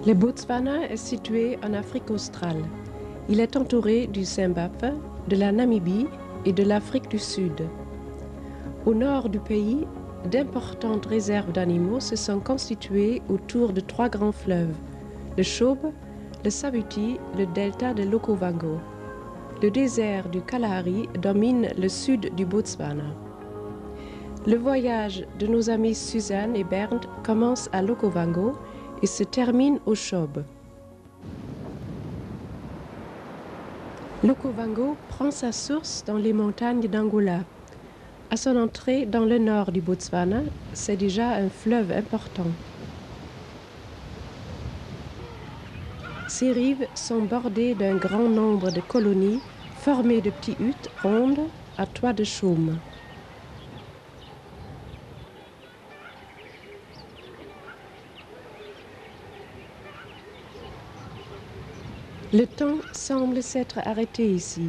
Le Botswana est situé en Afrique australe. Il est entouré du Zimbabwe, de la Namibie et de l'Afrique du Sud. Au nord du pays, d'importantes réserves d'animaux se sont constituées autour de 3 grands fleuves, le Chobe, le Savuti, le delta de l'Okavango. Le désert du Kalahari domine le sud du Botswana. Le voyage de nos amis Suzanne et Bernd commence à l'Okavango et se termine au Chobe. L'Okavango prend sa source dans les montagnes d'Angola. À son entrée dans le nord du Botswana, c'est déjà un fleuve important. Ses rives sont bordées d'un grand nombre de colonies formées de petites huttes rondes à toit de chaume. Le temps semble s'être arrêté ici.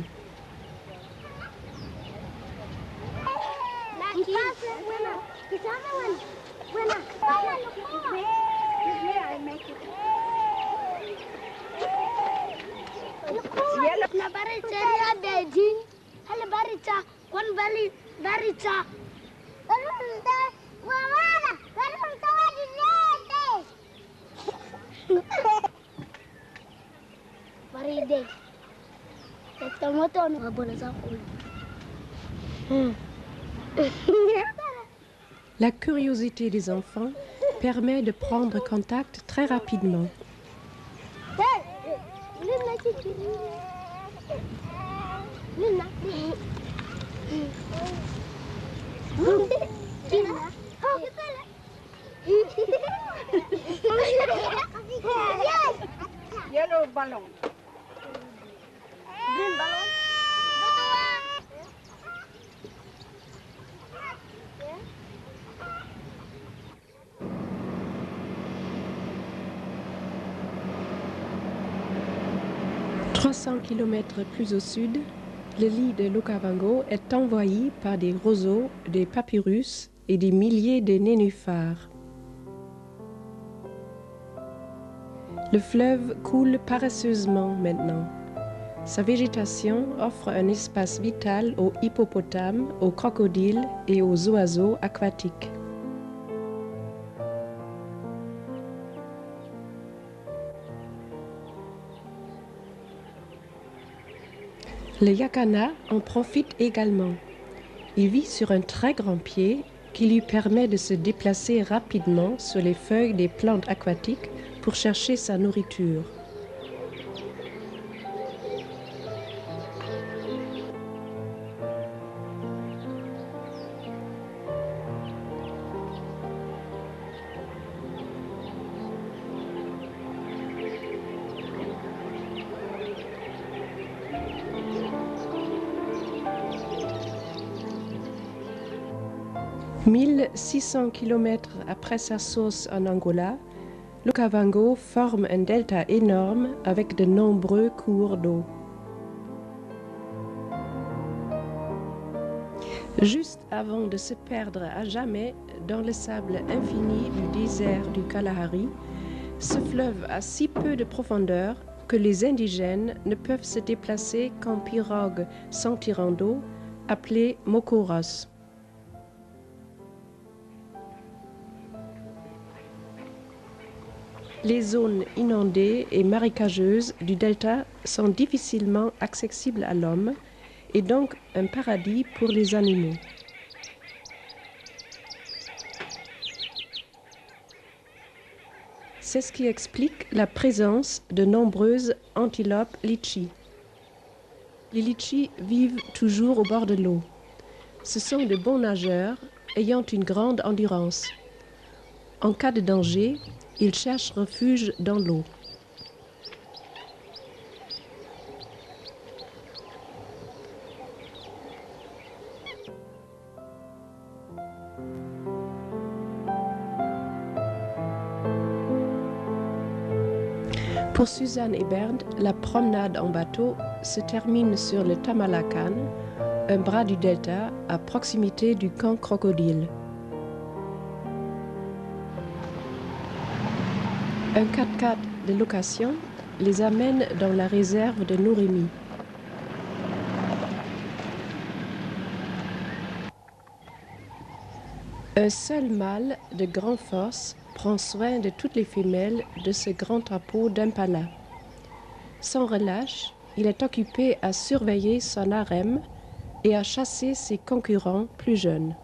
La curiosité des enfants permet de prendre contact très rapidement. Yellow ballon. Green ballon. 300 km plus au sud, le lit de l'Okavango est envahi par des roseaux, des papyrus et des milliers de nénuphars. Le fleuve coule paresseusement maintenant. Sa végétation offre un espace vital aux hippopotames, aux crocodiles et aux oiseaux aquatiques. Le Yakana en profite également. Il vit sur un très grand pied qui lui permet de se déplacer rapidement sur les feuilles des plantes aquatiques pour chercher sa nourriture. « 1600 km après sa source en Angola, l'Okavango forme un delta énorme avec de nombreux cours d'eau. Juste avant de se perdre à jamais dans le sable infini du désert du Kalahari, ce fleuve a si peu de profondeur que les indigènes ne peuvent se déplacer qu'en pirogue sans tirant d'eau, appelée mokoros. Les zones inondées et marécageuses du delta sont difficilement accessibles à l'homme et donc un paradis pour les animaux. C'est ce qui explique la présence de nombreuses antilopes litchis. Les litchis vivent toujours au bord de l'eau. Ce sont de bons nageurs ayant une grande endurance. En cas de danger, ils cherchent refuge dans l'eau. Pour Suzanne et Bernd, la promenade en bateau se termine sur le Tamalakan, un bras du delta à proximité du camp Crocodile. Un 4x4 de location les amène dans la réserve de Norémie. Un seul mâle de grande force prend soin de toutes les femelles de ce grand troupeau d'impala. Sans relâche, il est occupé à surveiller son harem et à chasser ses concurrents plus jeunes.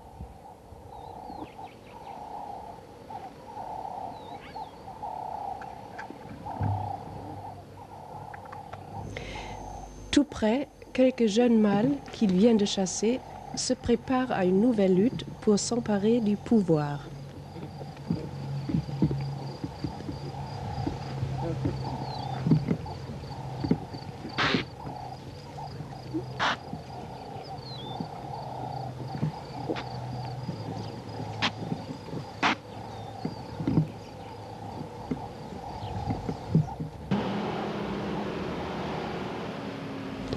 Tout près, quelques jeunes mâles qu'il vient de chasser se préparent à une nouvelle lutte pour s'emparer du pouvoir.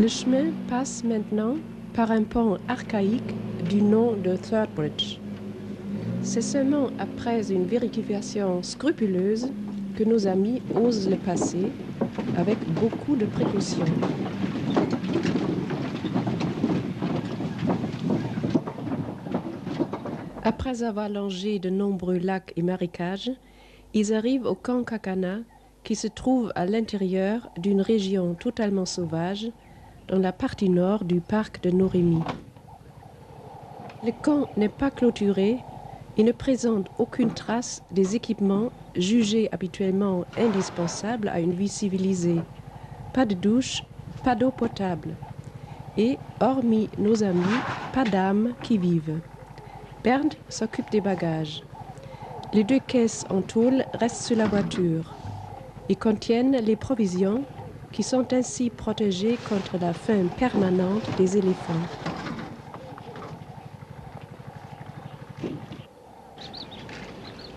Le chemin passe maintenant par un pont archaïque du nom de Thirdbridge. C'est seulement après une vérification scrupuleuse que nos amis osent le passer avec beaucoup de précautions. Après avoir longé de nombreux lacs et marécages, ils arrivent au camp Kakana qui se trouve à l'intérieur d'une région totalement sauvage dans la partie nord du parc de Norémie. Le camp n'est pas clôturé et ne présente aucune trace des équipements jugés habituellement indispensables à une vie civilisée. Pas de douche, pas d'eau potable. Et, hormis nos amis, pas d'âmes qui vivent. Bernd s'occupe des bagages. Les 2 caisses en tôle restent sur la voiture et contiennent les provisions qui sont ainsi protégées contre la faim permanente des éléphants.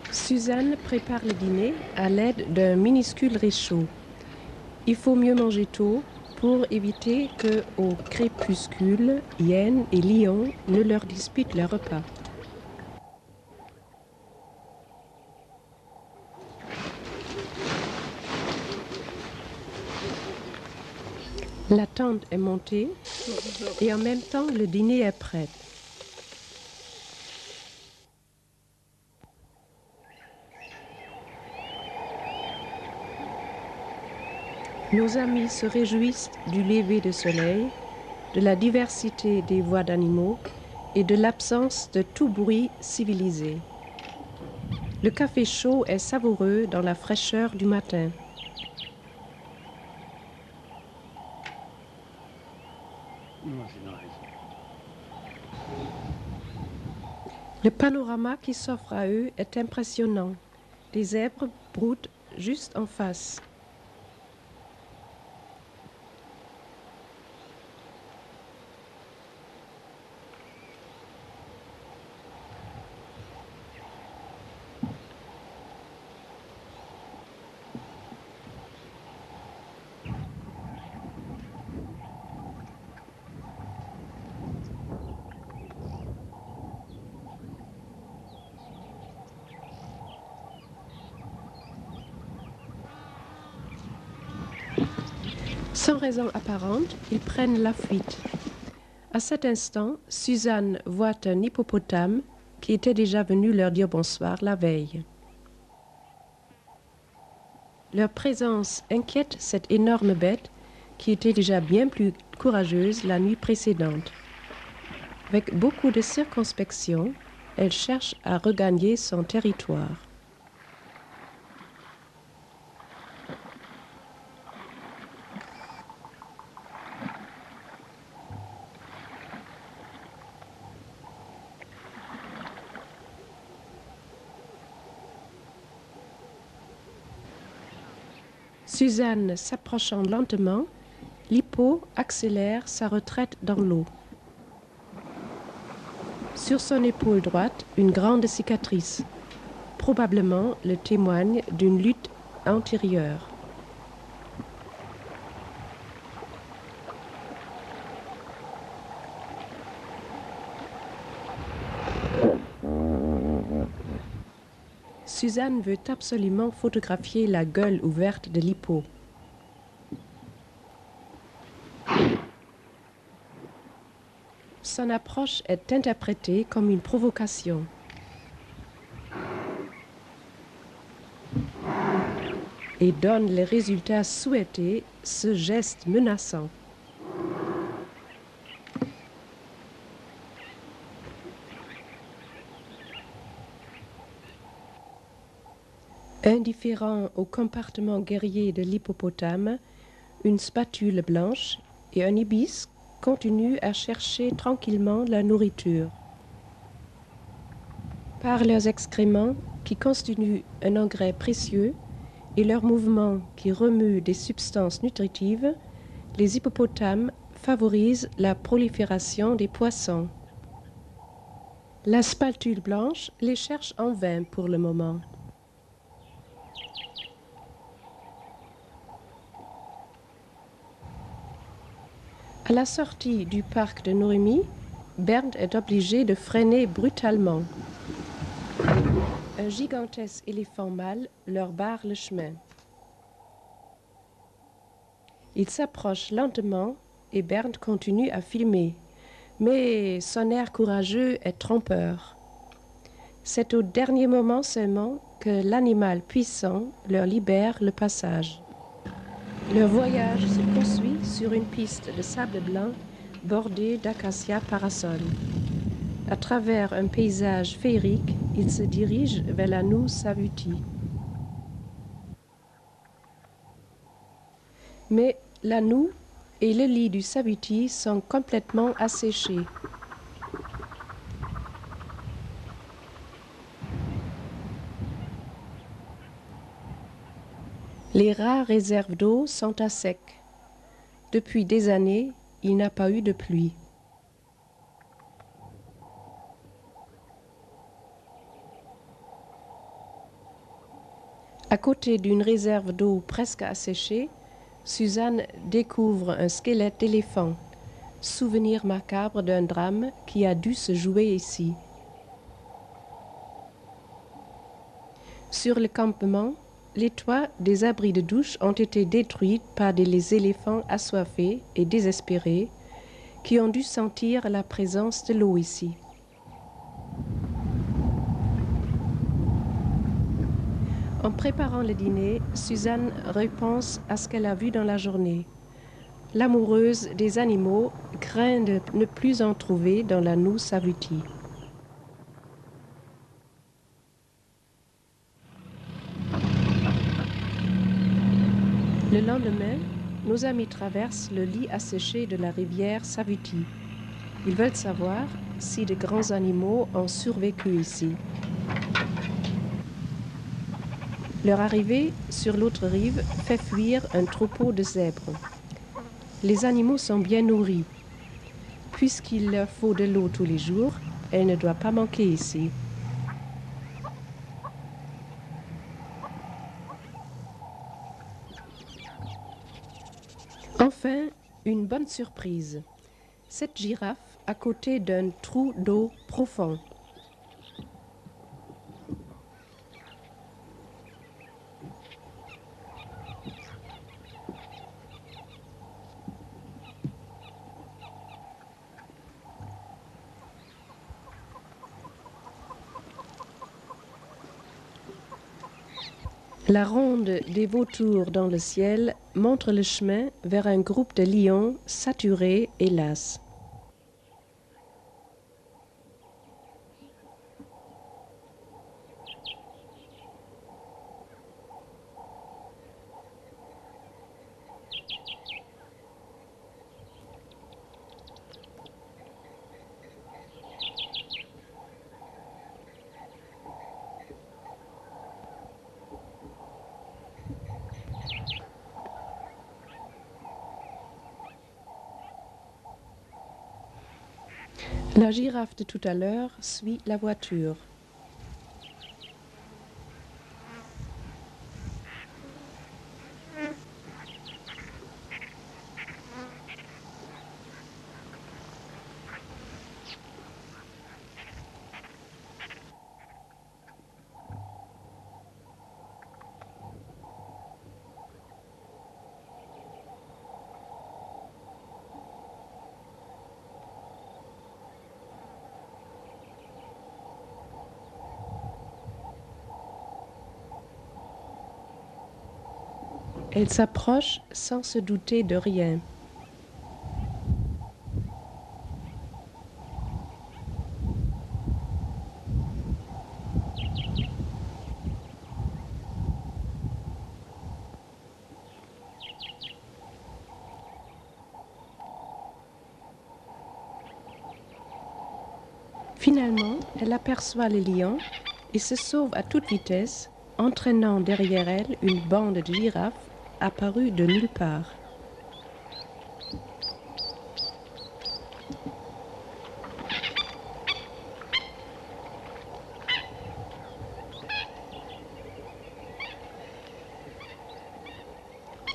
Suzanne prépare le dîner à l'aide d'un minuscule réchaud. Il faut mieux manger tôt pour éviter que, au crépuscule, hyènes et lions ne leur disputent leur repas. La tente est montée et en même temps le dîner est prêt. Nos amis se réjouissent du lever de soleil, de la diversité des voix d'animaux et de l'absence de tout bruit civilisé. Le café chaud est savoureux dans la fraîcheur du matin. Le panorama qui s'offre à eux est impressionnant. Les zèbres broutent juste en face. Sans raison apparente, ils prennent la fuite. À cet instant, Suzanne voit un hippopotame qui était déjà venu leur dire bonsoir la veille. Leur présence inquiète cette énorme bête qui était déjà bien plus courageuse la nuit précédente. Avec beaucoup de circonspection, elle cherche à regagner son territoire. Suzanne s'approchant lentement, l'hippo accélère sa retraite dans l'eau. Sur son épaule droite, une grande cicatrice, probablement le témoigne d'une lutte antérieure. Suzanne veut absolument photographier la gueule ouverte de l'hippo. Son approche est interprétée comme une provocation. Et donne les résultats souhaités, ce geste menaçant. Indifférent au comportement guerrier de l'hippopotame, une spatule blanche et un ibis continuent à chercher tranquillement la nourriture. Par leurs excréments, qui constituent un engrais précieux, et leurs mouvements qui remuent des substances nutritives, les hippopotames favorisent la prolifération des poissons. La spatule blanche les cherche en vain pour le moment. À la sortie du parc de Norémie, Bernd est obligé de freiner brutalement. Un gigantesque éléphant mâle leur barre le chemin. Il s'approche lentement et Bernd continue à filmer, mais son air courageux est trompeur. C'est au dernier moment seulement que l'animal puissant leur libère le passage. Leur voyage se poursuit sur une piste de sable blanc bordée d'acacias parasols. À travers un paysage féerique, ils se dirigent vers la Noue Savuti. Mais la Noue et le lit du Savuti sont complètement asséchés. Les rares réserves d'eau sont à sec. Depuis des années, il n'a pas eu de pluie. À côté d'une réserve d'eau presque asséchée, Suzanne découvre un squelette d'éléphant, souvenir macabre d'un drame qui a dû se jouer ici. Sur le campement, les toits des abris de douche ont été détruits par des éléphants assoiffés et désespérés qui ont dû sentir la présence de l'eau ici. En préparant le dîner, Suzanne repense à ce qu'elle a vu dans la journée. L'amoureuse des animaux craint de ne plus en trouver dans la Noue Savuti. Le lendemain, nos amis traversent le lit asséché de la rivière Savuti. Ils veulent savoir si de grands animaux ont survécu ici. Leur arrivée sur l'autre rive fait fuir un troupeau de zèbres. Les animaux sont bien nourris. Puisqu'il leur faut de l'eau tous les jours, elle ne doit pas manquer ici. Enfin, une bonne surprise. Cette girafe à côté d'un trou d'eau profond. La ronde des vautours dans le ciel montre le chemin vers un groupe de lions saturés et las. La girafe de tout à l'heure suit la voiture. Elle s'approche sans se douter de rien. Finalement, elle aperçoit les lions et se sauve à toute vitesse, entraînant derrière elle une bande de girafes apparue de nulle part.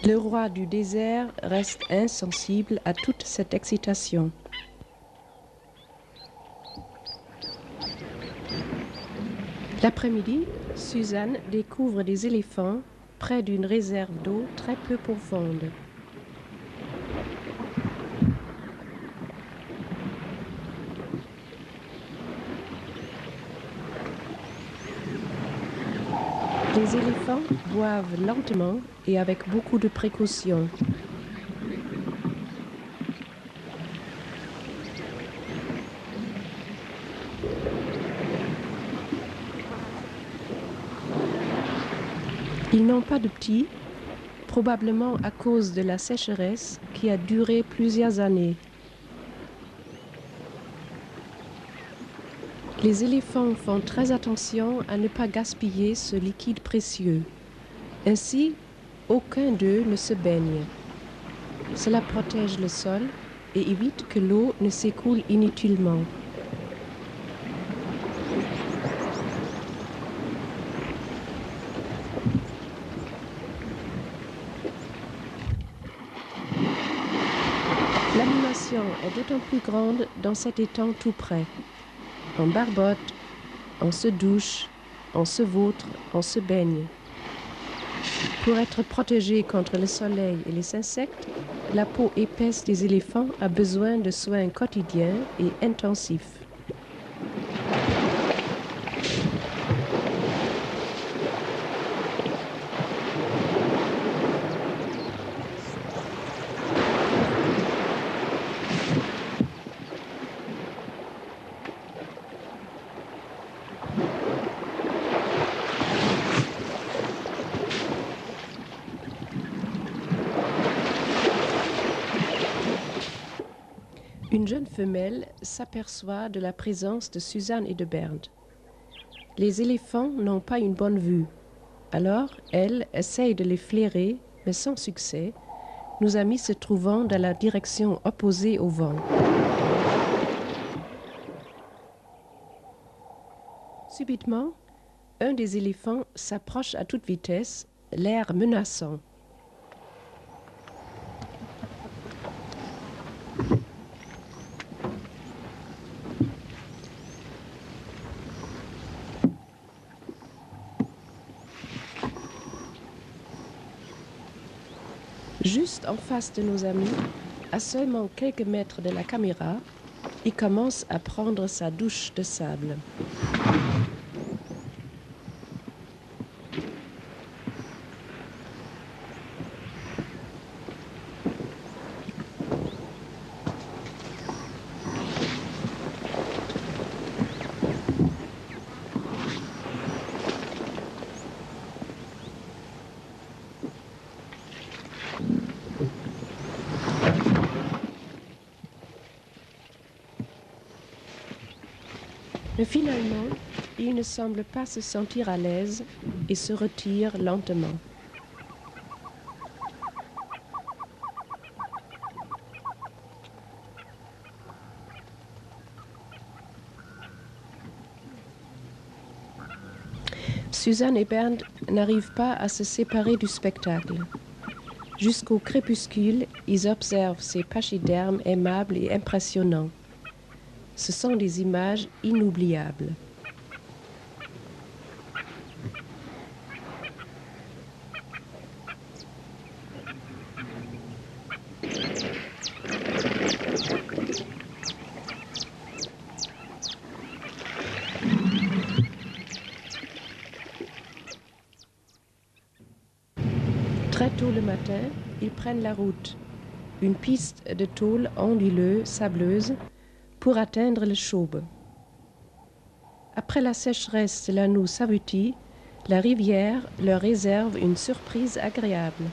Le roi du désert reste insensible à toute cette excitation. L'après-midi, Suzanne découvre des éléphants près d'une réserve d'eau très peu profonde. Les éléphants boivent lentement et avec beaucoup de précaution. Ils n'ont pas de petits, probablement à cause de la sécheresse qui a duré plusieurs années. Les éléphants font très attention à ne pas gaspiller ce liquide précieux. Ainsi, aucun d'eux ne se baigne. Cela protège le sol et évite que l'eau ne s'écoule inutilement. L'animation est d'autant plus grande dans cet étang tout près. On barbote, on se douche, on se vautre, on se baigne. Pour être protégé contre le soleil et les insectes, la peau épaisse des éléphants a besoin de soins quotidiens et intensifs. Une jeune femelle s'aperçoit de la présence de Suzanne et de Bernd. Les éléphants n'ont pas une bonne vue. Alors, elle essaye de les flairer, mais sans succès, nos amis se trouvant dans la direction opposée au vent. Subitement, un des éléphants s'approche à toute vitesse, l'air menaçant. Juste en face de nos amis, à seulement quelques mètres de la caméra, il commence à prendre sa douche de sable. Mais finalement, il ne semble pas se sentir à l'aise et se retire lentement. Suzanne et Bernd n'arrivent pas à se séparer du spectacle. Jusqu'au crépuscule, ils observent ces pachydermes aimables et impressionnants. Ce sont des images inoubliables. Très tôt le matin, ils prennent la route, une piste de tôle onduleuse, sableuse, pour atteindre le Chaume. Après la sécheresse de la Noue-Savuti, la rivière leur réserve une surprise agréable.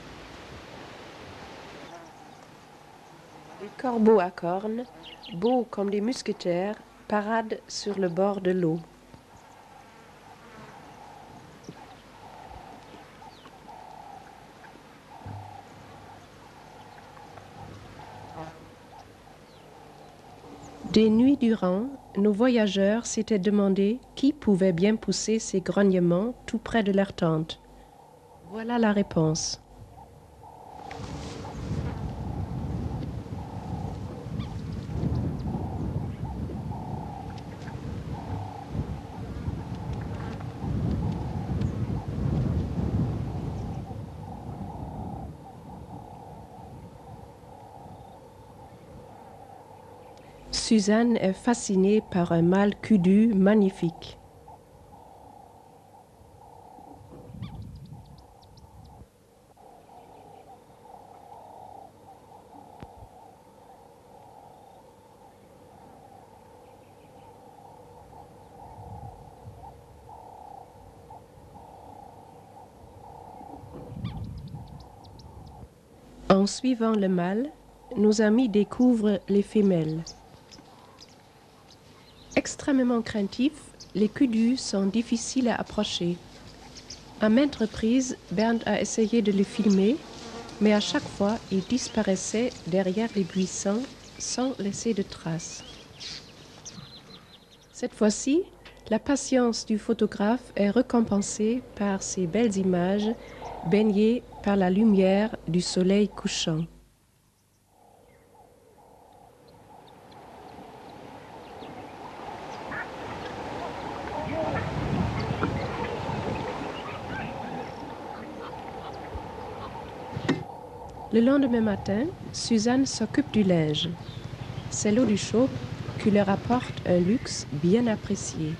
Des corbeaux à cornes, beaux comme des mousquetaires, paradent sur le bord de l'eau. Des nuits durant, nos voyageurs s'étaient demandé qui pouvait bien pousser ces grognements tout près de leur tente. Voilà la réponse. Suzanne est fascinée par un mâle kudu magnifique. En suivant le mâle, nos amis découvrent les femelles. Extrêmement craintifs, les kudus sont difficiles à approcher. À maintes reprises, Bernd a essayé de les filmer, mais à chaque fois, ils disparaissaient derrière les buissons sans laisser de traces. Cette fois-ci, la patience du photographe est récompensée par ces belles images baignées par la lumière du soleil couchant. Le lendemain matin, Suzanne s'occupe du linge. C'est l'eau du Chaume qui leur apporte un luxe bien apprécié.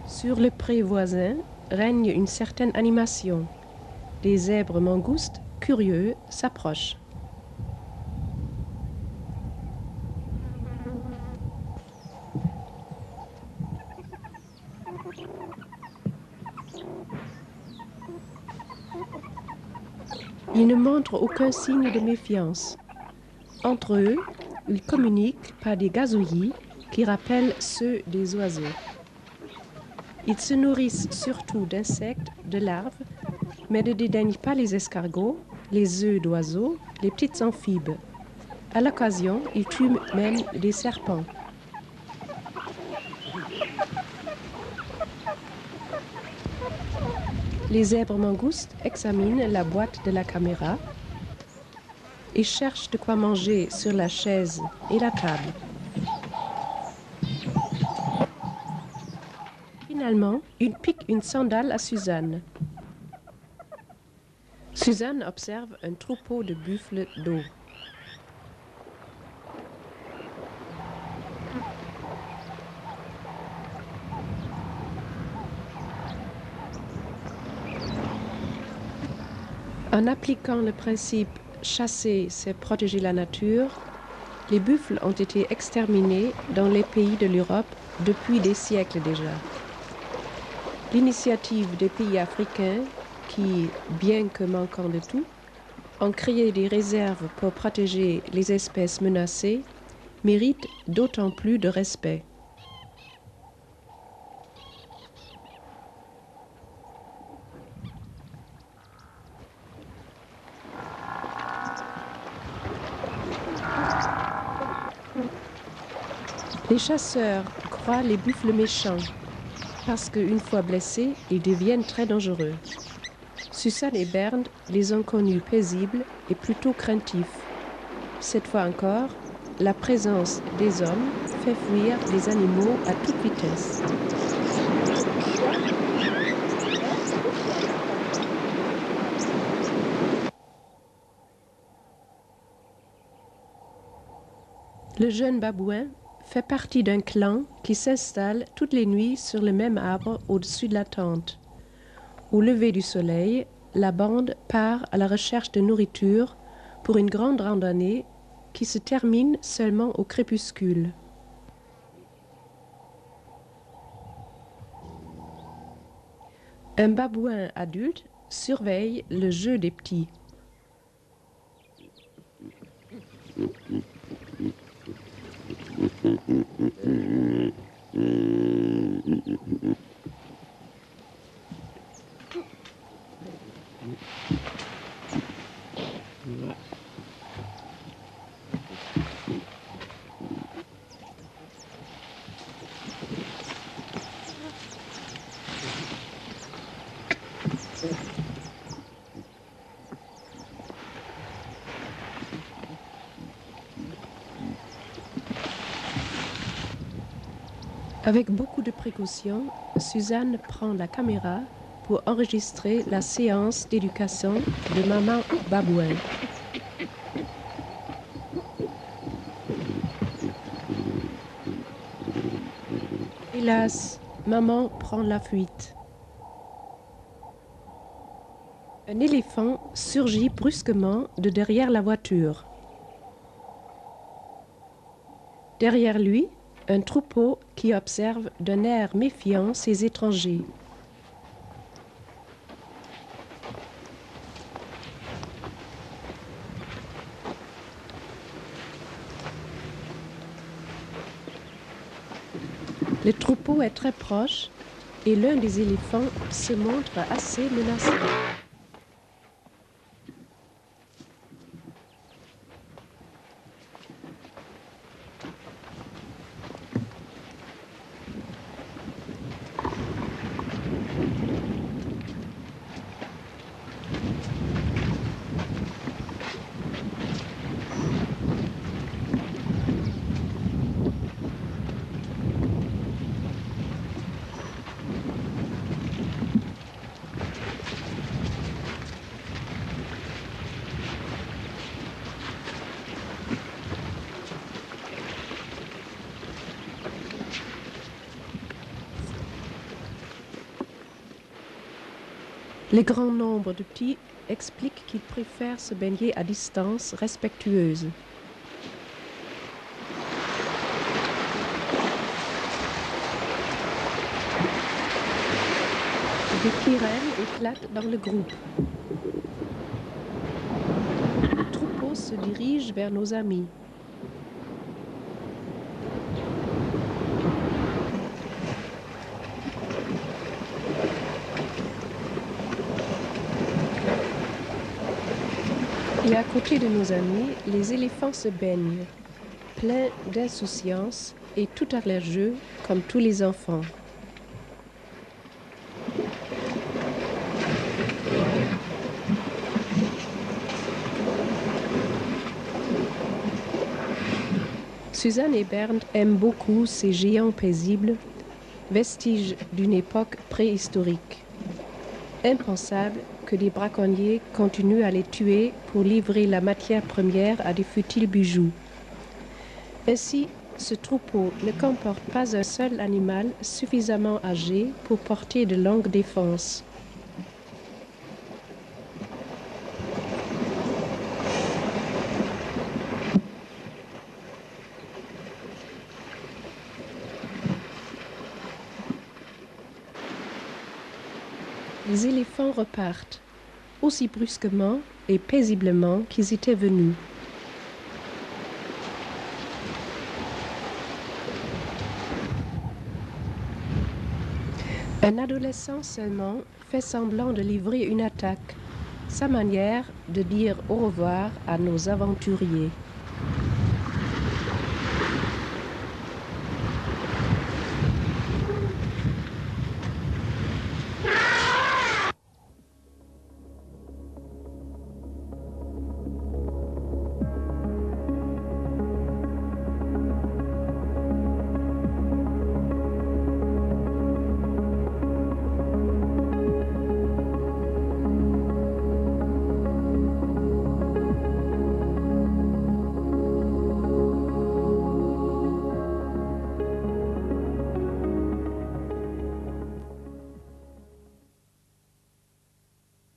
Sur le pré voisin règne une certaine animation. Des zèbres mangoustes, curieux, s'approchent. Ils ne montrent aucun signe de méfiance. Entre eux, ils communiquent par des gazouillis qui rappellent ceux des oiseaux. Ils se nourrissent surtout d'insectes, de larves, mais ne dédaignent pas les escargots, les œufs d'oiseaux, les petites amphibes. À l'occasion, ils tuent même des serpents. Les zèbres mangoustes examinent la boîte de la caméra et cherchent de quoi manger sur la chaise et la table. Finalement, il pique une sandale à Suzanne. Suzanne observe un troupeau de buffles d'eau. En appliquant le principe « chasser, c'est protéger la nature », les buffles ont été exterminés dans les pays de l'Europe depuis des siècles déjà. L'initiative des pays africains qui, bien que manquant de tout, ont créé des réserves pour protéger les espèces menacées, mérite d'autant plus de respect. Les chasseurs croient les buffles méchants parce qu'une fois blessés, ils deviennent très dangereux. Suzanne et Bernd les ont connus paisibles et plutôt craintifs. Cette fois encore, la présence des hommes fait fuir les animaux à toute vitesse. Le jeune babouin fait partie d'un clan qui s'installe toutes les nuits sur le même arbre au-dessus de la tente. Au lever du soleil, la bande part à la recherche de nourriture pour une grande randonnée qui se termine seulement au crépuscule. Un babouin adulte surveille le jeu des petits. Avec beaucoup de précaution, Suzanne prend la caméra pour enregistrer la séance d'éducation de maman babouin. Hélas, maman prend la fuite. Un éléphant surgit brusquement de derrière la voiture. Derrière lui, un troupeau qui observe d'un air méfiant ces étrangers. Le troupeau est très proche et l'un des éléphants se montre assez menaçant. Le grand nombre de petits explique qu'ils préfèrent se baigner à distance respectueuse. Des querelles éclatent dans le groupe. Le troupeau se dirige vers nos amis. Et à côté de nos amis, les éléphants se baignent, pleins d'insouciance et tout à leur jeu, comme tous les enfants. Suzanne et Bernd aiment beaucoup ces géants paisibles, vestiges d'une époque préhistorique. Impensable que des braconniers continuent à les tuer pour livrer la matière première à des futiles bijoux. Ainsi, ce troupeau ne comporte pas un seul animal suffisamment âgé pour porter de longues défenses. Les éléphants repartent, aussi brusquement et paisiblement qu'ils étaient venus. Un adolescent seulement fait semblant de livrer une attaque, sa manière de dire au revoir à nos aventuriers.